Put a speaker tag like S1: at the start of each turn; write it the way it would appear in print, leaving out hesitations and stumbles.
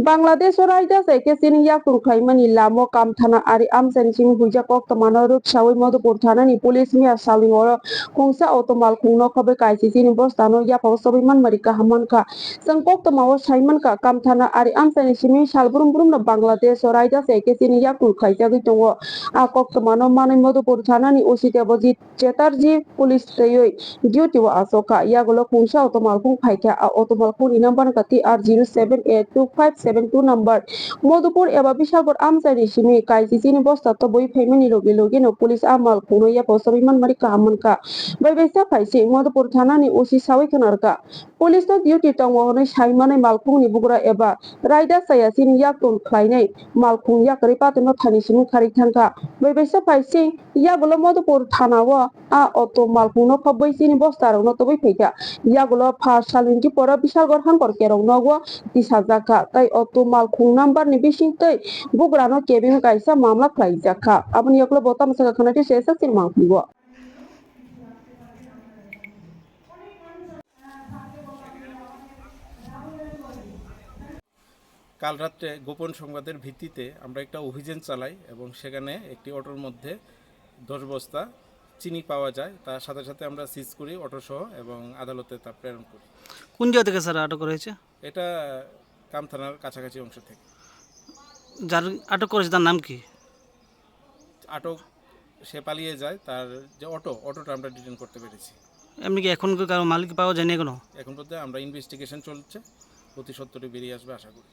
S1: Bangladesh raida sai ke sin ya kun khaimani lamo kam thana ari amsan sing huja kok tamana ruk sawi Madhupur thana ni police mi asali oro kongsa automal khungno khabe kaisi sin bostano ya pawsabi man marika haman ka sangkok tamawo saiman ka kam thana ari amsan simi salbrum brum na Bangladesh raida sai ke sin ya kun khaija gi tongo a kok tamano manai Madhupur thana ni osi Debojit Chatterjee police tayoi duty wa asoka ya golo kongsa automal khung khaika a automal khung ni number ka TR0782572 number Modupur eba Bishalpur amsani simi kaisi sini bosta to boi phaimani logi no police amal khungno ya posabi man mari kahaman ka bai sa phaisi Modupur thana ni osi sawi kanarka police no duty tongo honai saimani malkhung ni bugura eba raida saya sini yakton khlainai malkhung yakari patno thani simi khari thangka bai sa phaisi ya golo Modupur thana wa a auto malkhung no khabai sini bosta ro no to boi phaika ya golo pha salwinki pora Bishalgor hangkor kerong nogo tisajaka tai auto malkhung number ni bisingtei bugrano kebim kaisa mamla khlaijaka aboni yaklo botam saka khanati sesa sin mangpigo
S2: কাল রাতে গোপন সংবাদের ভিত্তিতে আমরা একটা অভিযান চালাই এবং সেখানে একটি অটোর মধ্যে 10 বস্তা চিনি পাওয়া যায় তার সাথে সাথে আমরা সিজ করি অটো সহ এবং আদালতে তা প্রেরণ করি।
S3: কোন জায়গা থেকে স্যার আটক করা হয়েছে?
S2: এটা কাম থানার কাছাকাছি অংশ থেকে।
S3: যার আটক করেছে তার নাম কি?
S2: আটক সে পালিয়ে যায়, তার যে অটোটা আমরা ডিটেইন করতে পেরেছি।
S3: এমনি কি এখন কারো মালিক পাওয়া যায়নি এখনো?
S2: এখন পর্যন্ত আমরা ইনভেস্টিগেশন চলছে, অতি সত্বরই বেরিয়ে আসবে আশা করি।